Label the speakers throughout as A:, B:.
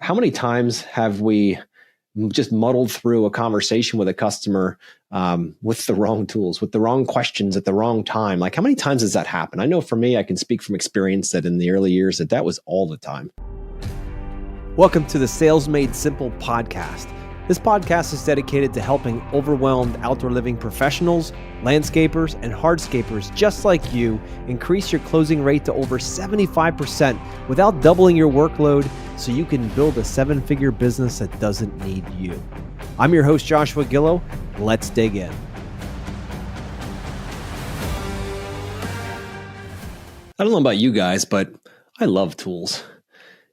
A: How many times have we just muddled through a conversation with a customer with the wrong tools, with the wrong questions at the wrong time? Like, how many times does that happen? I know for me, I can speak from experience that in the early years that was all the time.
B: Welcome to the Sales Made Simple podcast. This podcast is dedicated to helping overwhelmed outdoor living professionals, landscapers, and hardscapers just like you increase your closing rate to over 75% without doubling your workload so you can build a seven-figure business that doesn't need you. I'm your host, Joshua Gillow. Let's dig in.
A: I don't know about you guys, but I love tools.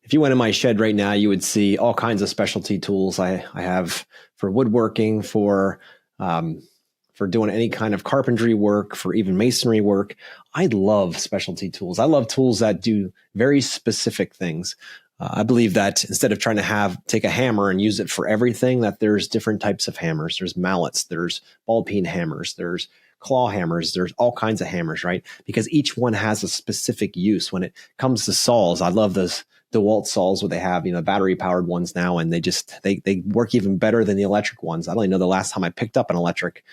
A: If you went in my shed right now, you would see all kinds of specialty tools I have for woodworking, for doing any kind of carpentry work, for even masonry work. I love specialty tools. I love tools that do very specific things. I believe that instead of trying to take a hammer and use it for everything, that there's different types of hammers. There's mallets, there's ball peen hammers, there's claw hammers, there's all kinds of hammers, right? Because each one has a specific use. When it comes to saws, I love those DeWalt saws where they have, battery powered ones now, and they work even better than the electric ones. I don't even know the last time I picked up an electric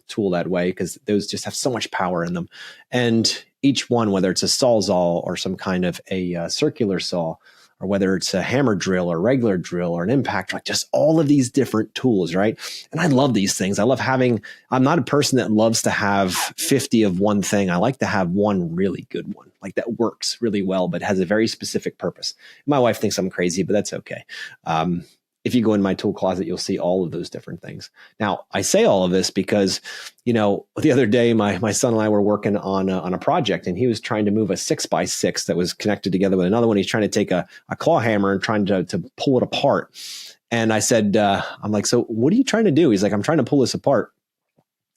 A: tool that way, because those just have so much power in them. And each one, whether it's a Sawzall or some kind of a circular saw, or whether it's a hammer drill or regular drill or an impact, like just all of these different tools, right? And I love these things. I'm not a person that loves to have 50 of one thing. I like to have one really good one, like that works really well, but has a very specific purpose. My wife thinks I'm crazy, but that's okay. If you go in my tool closet, you'll see all of those different things. Now, I say all of this because, the other day, my son and I were working on a project, and he was trying to move a 6x6 that was connected together with another one. He's trying to take a claw hammer and trying to pull it apart. And I said, I'm like, so what are you trying to do? He's like, I'm trying to pull this apart.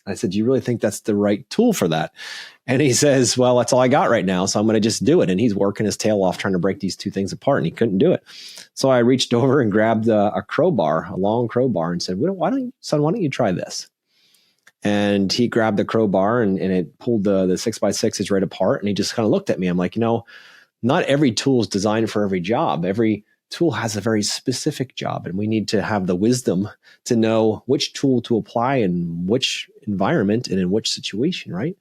A: I said, do you really think that's the right tool for that? And he says, well, that's all I got right now, so I'm going to just do it. And he's working his tail off trying to break these two things apart, and he couldn't do it. So I reached over and grabbed a crowbar, a long crowbar, and said, why don't you try this? And he grabbed the crowbar and it pulled the 6x6s right apart. And he just kind of looked at me. I'm like, not every tool is designed for every job. Every tool has a very specific job, and we need to have the wisdom to know which tool to apply in which environment and in which situation, right?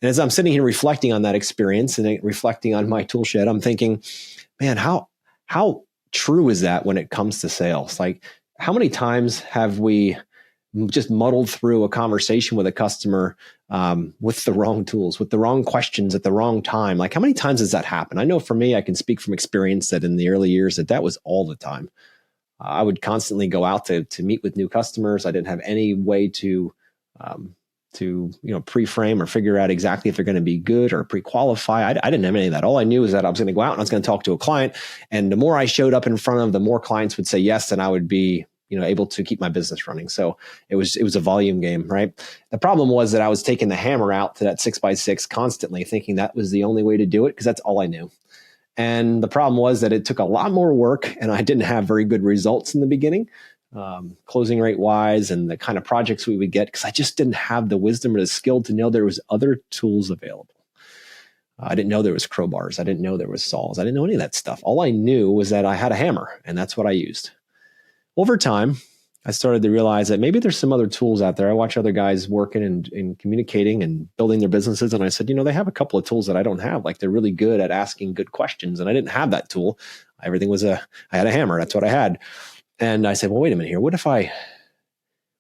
A: And as I'm sitting here reflecting on that experience and reflecting on my tool shed, I'm thinking, man, how true is that when it comes to sales? Like, how many times have we just muddled through a conversation with a customer with the wrong tools, with the wrong questions at the wrong time? Like, how many times does that happen? I know for me, I can speak from experience that in the early years that was all the time. I would constantly go out to meet with new customers. I didn't have any way to pre-frame or figure out exactly if they're going to be good or pre-qualify. I didn't have any of that. All I knew is that I was going to go out and I was going to talk to a client. And the more I showed up in front of, the more clients would say yes, and I would be able to keep my business running. So it was a volume game, right? The problem was that I was taking the hammer out to that 6x6 constantly, thinking that was the only way to do it, because that's all I knew. And the problem was that it took a lot more work, and I didn't have very good results in the beginning, closing rate wise, and the kind of projects we would get, because I just didn't have the wisdom or the skill to know there was other tools available. I didn't know there was crowbars. I didn't know there was saws. I didn't know any of that stuff. All I knew was that I had a hammer, and that's what I used. Over time, I started to realize that maybe there's some other tools out there. I watch other guys working and communicating and building their businesses. And I said, they have a couple of tools that I don't have. Like, they're really good at asking good questions. And I didn't have that tool. Everything was I had a hammer. That's what I had. And I said, well, wait a minute here. What if I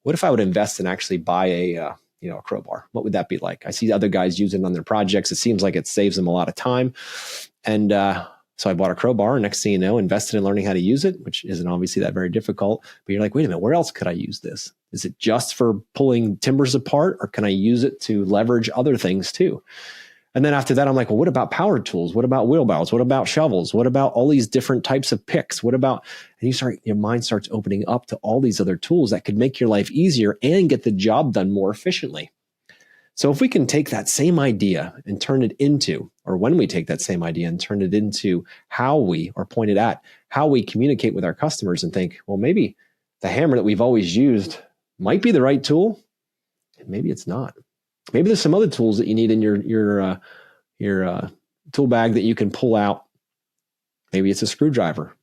A: would invest and actually buy a crowbar? What would that be like? I see other guys use it on their projects. It seems like it saves them a lot of time. And, so I bought a crowbar, and next thing you know, invested in learning how to use it, which isn't obviously that very difficult. But you're like, wait a minute, where else could I use this? Is it just for pulling timbers apart, or can I use it to leverage other things too? And then after that, I'm like, well, what about power tools? What about wheelbarrows? What about shovels? What about all these different types of picks? And your mind starts opening up to all these other tools that could make your life easier and get the job done more efficiently. So if we can take that same idea and turn it into, or when we take that same idea and turn it into point it at how we communicate with our customers, and think, well, maybe the hammer that we've always used might be the right tool, and maybe it's not. Maybe there's some other tools that you need in your tool bag that you can pull out. Maybe it's a screwdriver.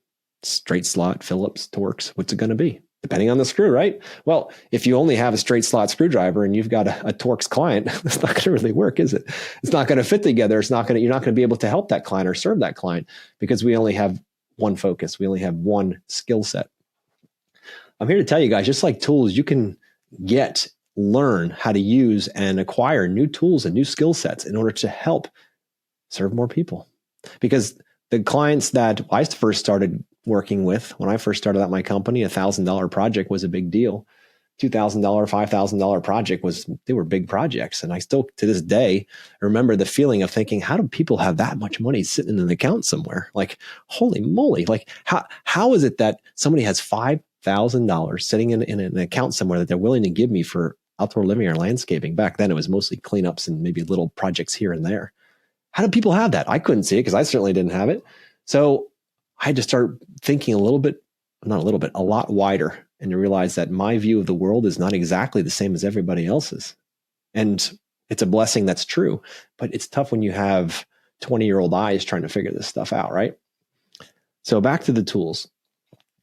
A: Straight slot, Phillips, Torx, what's it going to be? Depending on the screw, right? Well, if you only have a straight slot screwdriver and you've got a Torx client, that's not going to really work, is it? It's not going to fit together. You're not going to be able to help that client or serve that client because we only have one focus. We only have one skill set. I'm here to tell you guys, just like tools, you can learn how to use and acquire new tools and new skill sets in order to help serve more people. Because the clients that I first started working with, when I first started out my company, $1,000 project was a big deal. $2,000, $5,000 project they were big projects. And I still, to this day, remember the feeling of thinking, how do people have that much money sitting in an account somewhere? Like, holy moly, like how is it that somebody has $5,000 sitting in an account somewhere that they're willing to give me for outdoor living or landscaping? Back then it was mostly cleanups and maybe little projects here and there. How do people have that? I couldn't see it because I certainly didn't have it. So I had to start thinking a lot wider, and to realize that my view of the world is not exactly the same as everybody else's. And it's a blessing that's true, but it's tough when you have 20-year-old eyes trying to figure this stuff out, right? So back to the tools.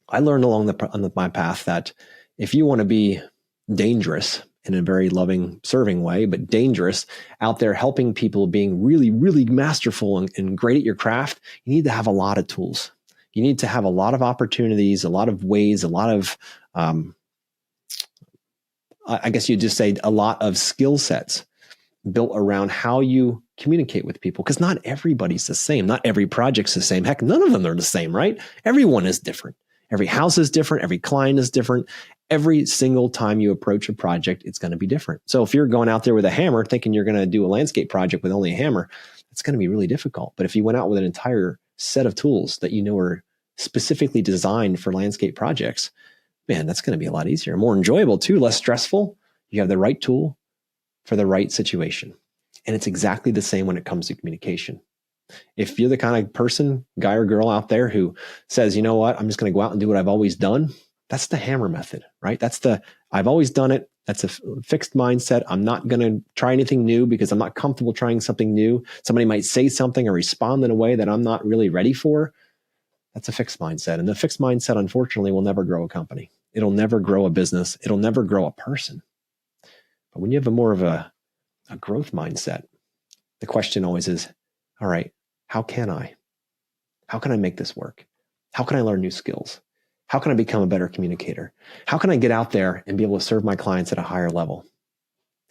A: I learned along my path that if you want to be dangerous in a very loving, serving way, but dangerous out there helping people, being really, really masterful and great at your craft, you need to have a lot of tools. You need to have a lot of opportunities, a lot of ways, a lot of, I guess you'd just say a lot of skill sets built around how you communicate with people. Because not everybody's the same. Not every project's the same. Heck, none of them are the same, right? Everyone is different. Every house is different. Every client is different. Every single time you approach a project, it's going to be different. So if you're going out there with a hammer thinking you're going to do a landscape project with only a hammer, it's going to be really difficult. But if you went out with an entire set of tools that you know are specifically designed for landscape projects, man, that's going to be a lot easier, more enjoyable too, less stressful. You have the right tool for the right situation. And it's exactly the same when it comes to communication. If you're the kind of person, guy or girl out there who says, you know what, I'm just going to go out and do what I've always done. That's the hammer method, right? I've always done it. That's a fixed mindset. I'm not going to try anything new because I'm not comfortable trying something new. Somebody might say something or respond in a way that I'm not really ready for. That's a fixed mindset. And the fixed mindset, unfortunately, will never grow a company. It'll never grow a business. It'll never grow a person. But when you have more of a growth mindset, the question always is, all right, how can I make this work? How can I learn new skills? How can I become a better communicator? How can I get out there and be able to serve my clients at a higher level?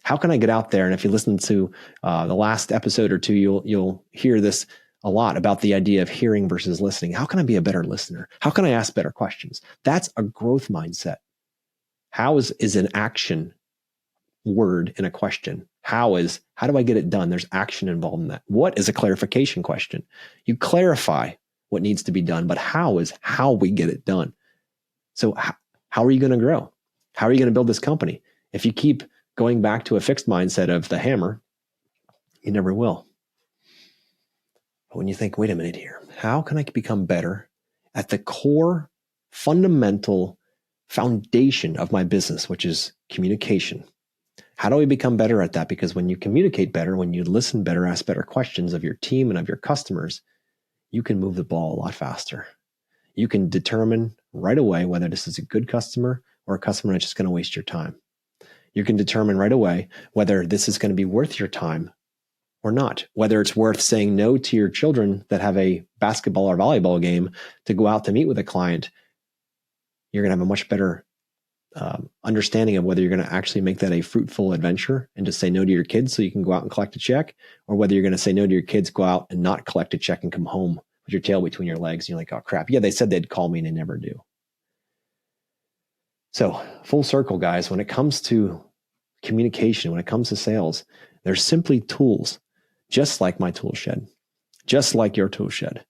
A: How can I get out there? And if you listen to the last episode or two, you'll hear this a lot about the idea of hearing versus listening. How can I be a better listener? How can I ask better questions? That's a growth mindset. How is an action word in a question? How do I get it done? There's action involved in that. What is a clarification question? You clarify what needs to be done, but how is how we get it done. So how are you going to grow? How are you going to build this company? If you keep going back to a fixed mindset of the hammer, you never will. But when you think, wait a minute here, how can I become better at the core, fundamental foundation of my business, which is communication? How do we become better at that? Because when you communicate better, when you listen better, ask better questions of your team and of your customers, you can move the ball a lot faster. You can determine right away whether this is a good customer or a customer that's just going to waste your time. You can determine right away whether this is going to be worth your time or not, whether it's worth saying no to your children that have a basketball or volleyball game to go out to meet with a client. You're going to have a much better understanding of whether you're going to actually make that a fruitful adventure and just say no to your kids so you can go out and collect a check, or whether you're going to say no to your kids, go out and not collect a check and come home with your tail between your legs. And you're like, oh crap. Yeah, they said they'd call me and they never do. So full circle, guys, when it comes to communication, when it comes to sales, there's simply tools, just like my tool shed, just like your tool shed.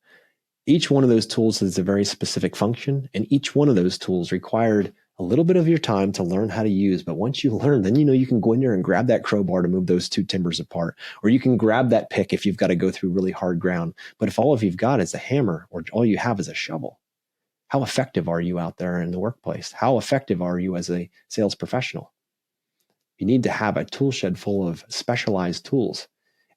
A: Each one of those tools is a very specific function, and each one of those tools required a little bit of your time to learn how to use. But once you learn, then you can go in there and grab that crowbar to move those two timbers apart. Or you can grab that pick if you've got to go through really hard ground. But if all of you've got is a hammer or all you have is a shovel, how effective are you out there in the workplace? How effective are you as a sales professional? You need to have a tool shed full of specialized tools.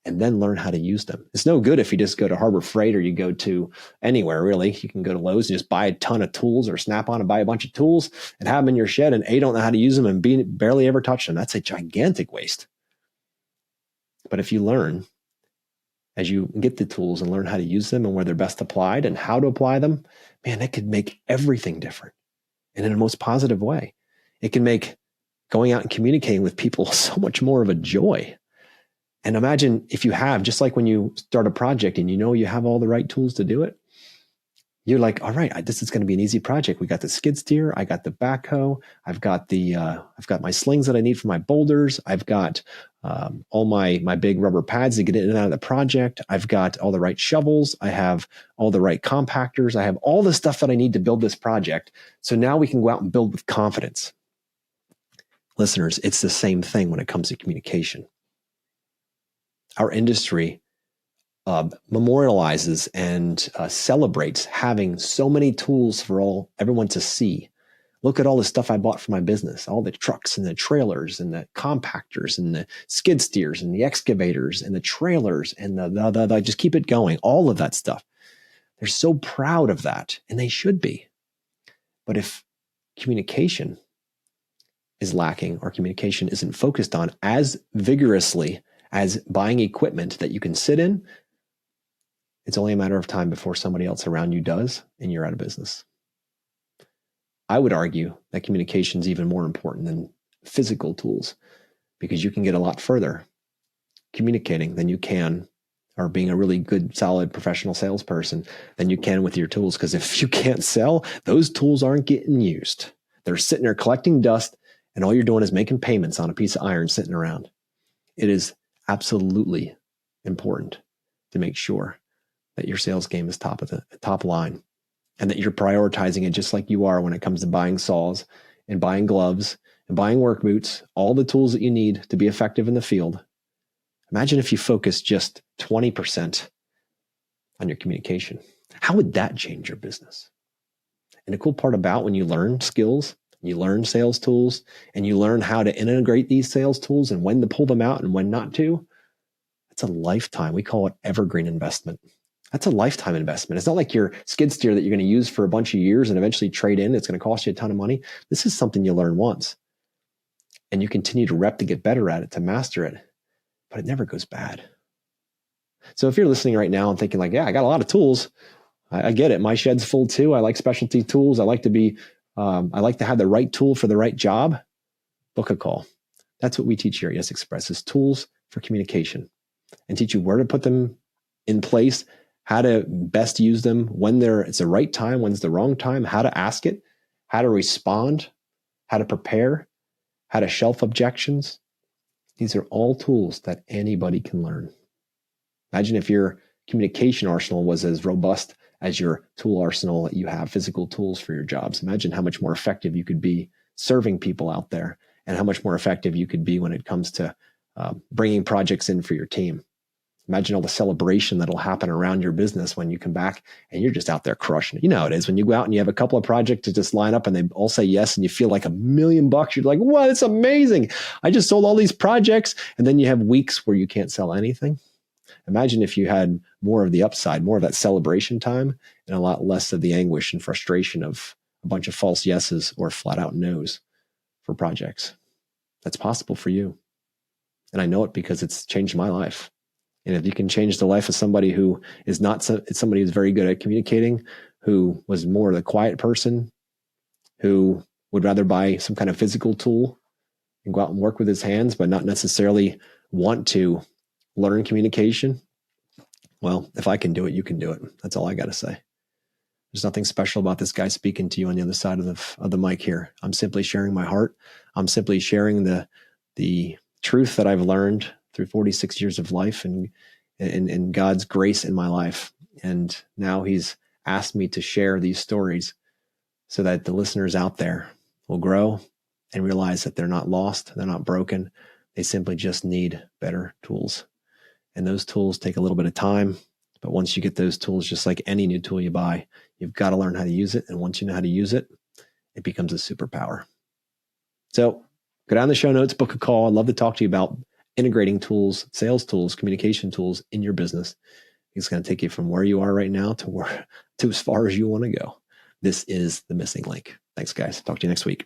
A: and then learn how to use them. It's no good if you just go to Harbor Freight or you go to anywhere, really. You can go to Lowe's and just buy a ton of tools, or Snap-on and buy a bunch of tools and have them in your shed, and A, don't know how to use them, and B, barely ever touch them. That's a gigantic waste. But if you learn, as you get the tools and learn how to use them and where they're best applied and how to apply them, man, that could make everything different, and in a most positive way. It can make going out and communicating with people so much more of a joy. And imagine if you have, just like when you start a project and you know you have all the right tools to do it, you're like, all right, this is going to be an easy project. We got the skid steer, I got the backhoe, I've got my slings that I need for my boulders, I've got all my big rubber pads to get in and out of the project, I've got all the right shovels, I have all the right compactors, I have all the stuff that I need to build this project. So now we can go out and build with confidence. Listeners, it's the same thing when it comes to communication. Our industry memorializes and celebrates having so many tools for everyone to see. Look at all the stuff I bought for my business, all the trucks and the trailers and the compactors and the skid steers and the excavators and the trailers and the just keep it going, all of that stuff. They're so proud of that, and they should be. But if communication is lacking, or communication isn't focused on as vigorously as buying equipment that you can sit in, it's only a matter of time before somebody else around you does, and you're out of business. I would argue that communication is even more important than physical tools, because you can get a lot further communicating than you can, or being a really good, solid professional salesperson, than you can with your tools. Because if you can't sell, those tools aren't getting used. They're sitting there collecting dust, and all you're doing is making payments on a piece of iron sitting around. It is absolutely important to make sure that your sales game is top line, and that you're prioritizing it just like you are when it comes to buying saws and buying gloves and buying work boots, all the tools that you need to be effective in the field. Imagine if you focus just 20% on your communication. How would that change your business? And the cool part about when you learn skills, you learn sales tools, and you learn how to integrate these sales tools and when to pull them out and when not to, it's a lifetime. We call it evergreen investment. That's a lifetime investment. It's not like your skid steer that you're going to use for a bunch of years and eventually trade in. It's going to cost you a ton of money. This is something you learn once, and you continue to rep to get better at it, to master it, but it never goes bad. So if you're listening right now and thinking like, yeah, I got a lot of tools. I get it. My shed's full too. I like specialty tools. I like to have the right tool for the right job. Book a call. That's what we teach here at Yes Express, is tools for communication, and teach you where to put them in place, how to best use them, when it's the right time, when's the wrong time, how to ask it, how to respond, how to prepare, how to shelf objections. These are all tools that anybody can learn. Imagine if your communication arsenal was as robust as your tool arsenal that you have, physical tools for your jobs. Imagine how much more effective you could be serving people out there, and how much more effective you could be when it comes to bringing projects in for your team. Imagine all the celebration that'll happen around your business when you come back and you're just out there crushing it. You know how it is when you go out and you have a couple of projects to just line up and they all say yes, and you feel like $1 million. You're like, wow, it's amazing. I just sold all these projects. And then you have weeks where you can't sell anything. Imagine if you had more of the upside, more of that celebration time, and a lot less of the anguish and frustration of a bunch of false yeses or flat out no's for projects. That's possible for you. And I know it because it's changed my life. And if you can change the life of somebody who is not somebody who's very good at communicating, who was more the quiet person, who would rather buy some kind of physical tool and go out and work with his hands, but not necessarily want to learn communication, well, if I can do it, you can do it. That's all I got to say. There's nothing special about this guy speaking to you on the other side of the mic here. I'm simply sharing my heart. I'm simply sharing the truth that I've learned through 46 years of life and God's grace in my life. And now he's asked me to share these stories so that the listeners out there will grow and realize that they're not lost. They're not broken. They simply just need better tools. And those tools take a little bit of time. But once you get those tools, just like any new tool you buy, you've got to learn how to use it. And once you know how to use it, it becomes a superpower. So go down the show notes, book a call. I'd love to talk to you about integrating tools, sales tools, communication tools in your business. It's going to take you from where you are right now to as far as you want to go. This is the missing link. Thanks, guys. Talk to you next week.